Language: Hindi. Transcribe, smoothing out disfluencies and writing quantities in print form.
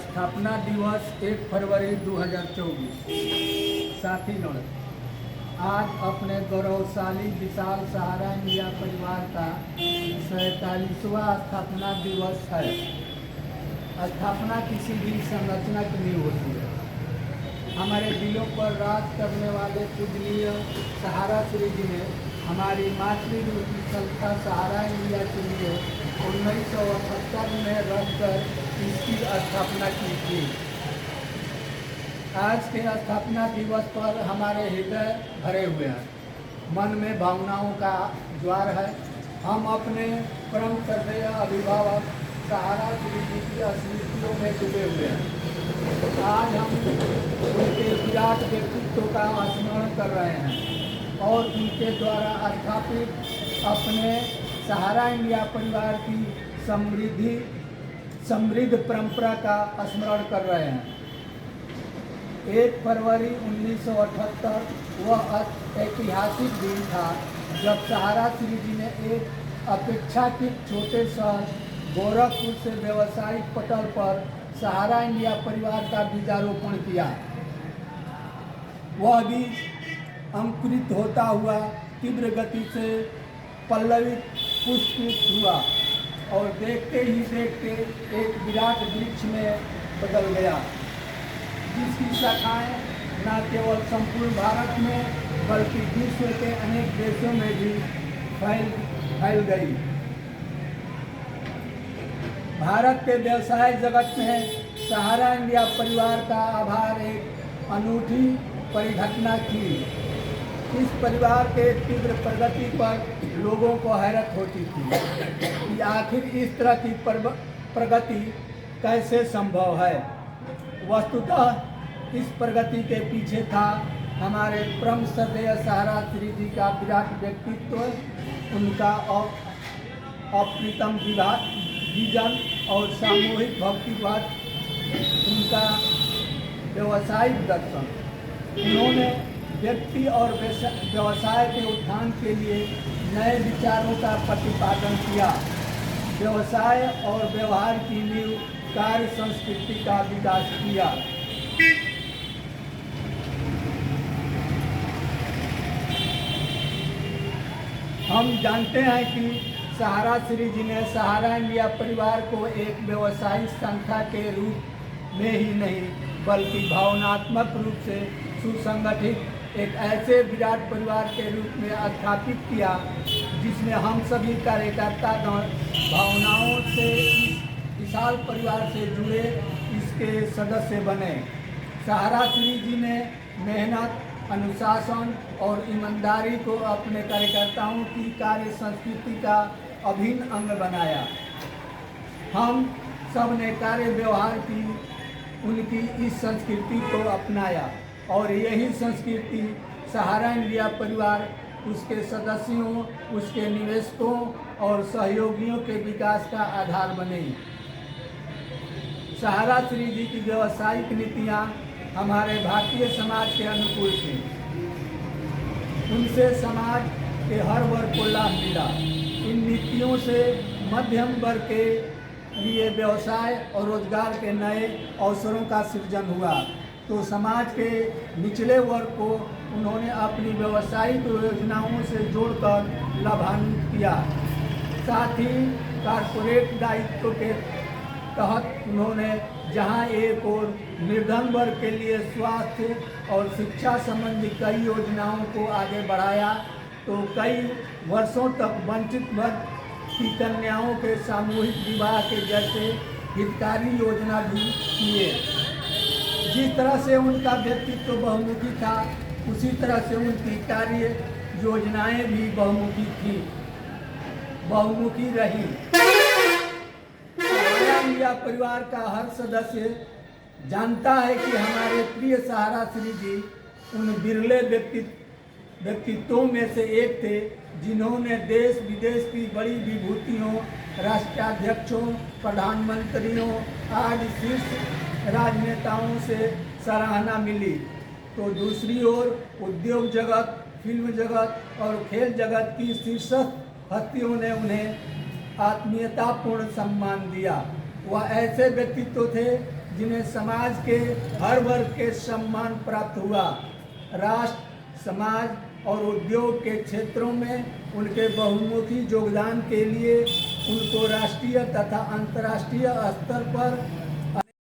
स्थापना दिवस 1 फरवरी 2024। साथीगण, आज अपने गौरवशाली विशाल सहारा इंडिया परिवार का 47वां स्थापना दिवस है। स्थापना किसी भी संरचना की नहीं होती है। हमारे दिलों पर राज करने वाले पूजनीय सहारा श्री जी ने हमारी मातृरूपी संस्था सहारा इंडिया के लिए 1978 में रखकर इसकी स्थापना की थी। आज के स्थापना दिवस पर हमारे हृदय भरे हुए हैं, मन में भावनाओं का ज्वार है। हम अपने परम श्रद्धेय अभिभावक सहारा श्री जी की स्मृतियों में डूबे हुए हैं। आज हम उनके विराट व्यक्तित्व का स्मरण कर रहे हैं और उनके द्वारा स्थापित अपने सहारा इंडिया परिवार की समृद्ध परंपरा का स्मरण कर रहे हैं। 1 फरवरी 1978 वह ऐतिहासिक दिन था जब सहारा श्री जी ने एक अपेक्षाकृत छोटे शहर गोरखपुर से व्यावसायिक पटल पर सहारा इंडिया परिवार का बीजारोपण किया। वह बीज अंकुरित होता हुआ तीव्र गति से पल्लवित पुष्पित हुआ और देखते ही देखते एक विराट वृक्ष में बदल गया, जिसकी शाखाएं न केवल संपूर्ण भारत में बल्कि विश्व के अनेक देशों में भी फैल गई। भारत के व्यवसाय जगत में सहारा इंडिया परिवार का आभार एक अनूठी परिघटना थी। इस परिवार के तीव्र प्रगति पर लोगों को हैरत होती थी कि आखिर इस तरह की प्रगति कैसे संभव है। वस्तुतः इस प्रगति के पीछे था हमारे परम श्रद्धेय सहारा श्री जी का विराट व्यक्तित्व, उनका अप्रितम विजन और सामूहिक भक्तिवाद, उनका व्यवसायिक दर्शन। उन्होंने व्यक्ति और व्यवसाय के उत्थान के लिए नए विचारों का प्रतिपादन किया। व्यवसाय और व्यवहार की नींव कार्य संस्कृति का विकास किया। हम जानते हैं कि सहारा श्री जी ने सहारा इंडिया परिवार को एक व्यवसायिक संस्था के रूप में ही नहीं बल्कि भावनात्मक रूप से सुसंगठित एक ऐसे विराट परिवार के रूप में स्थापित किया जिसमें हम सभी कार्यकर्ता भावनाओं से इस विशाल परिवार से जुड़े इसके सदस्य बने। सहारा श्री जी ने मेहनत, अनुशासन और ईमानदारी को अपने कार्यकर्ताओं की कार्य संस्कृति का अभिन्न अंग बनाया। हम सब ने कार्य व्यवहार की उनकी इस संस्कृति को अपनाया और यही संस्कृति सहारा इंडिया परिवार, उसके सदस्यों, उसके निवेशकों और सहयोगियों के विकास का आधार बने। सहारा श्री जी की व्यावसायिक नीतियाँ हमारे भारतीय समाज के अनुकूल थी। उनसे समाज के हर वर्ग को लाभ मिला। इन नीतियों से मध्यम वर्ग के लिए व्यवसाय और रोजगार के नए अवसरों का सृजन हुआ, तो समाज के निचले वर्ग को उन्होंने अपनी व्यावसायिक योजनाओं से जोड़कर लाभान्वित किया। साथ ही कारपोरेट दायित्व के तहत उन्होंने जहां एक और निर्धन वर्ग के लिए स्वास्थ्य और शिक्षा संबंधी कई योजनाओं को आगे बढ़ाया, तो कई वर्षों तक वंचित वर्ग की कन्याओं के सामूहिक विवाह के जैसे हितकारी योजना भी किए। जिस तरह से उनका व्यक्तित्व बहुमुखी था, उसी तरह से उनकी कार्य योजनाएं भी बहुमुखी रही। सहारा इंडिया परिवार का हर सदस्य जानता है कि हमारे प्रिय सहारा श्री जी उन बिरले व्यक्तित्वों में से एक थे जिन्होंने देश विदेश की बड़ी विभूतियों, राष्ट्राध्यक्षों, प्रधानमंत्रियों आदि शीर्ष राजनेताओं से सराहना मिली, तो दूसरी ओर उद्योग जगत, फिल्म जगत और खेल जगत की शीर्ष हस्तियों ने उन्हें आत्मीयतापूर्ण सम्मान दिया। वह ऐसे व्यक्तित्व थे जिन्हें समाज के हर वर्ग के सम्मान प्राप्त हुआ। राष्ट्र, समाज और उद्योग के क्षेत्रों में उनके बहुमुखी योगदान के लिए उनको राष्ट्रीय तथा अंतर्राष्ट्रीय स्तर पर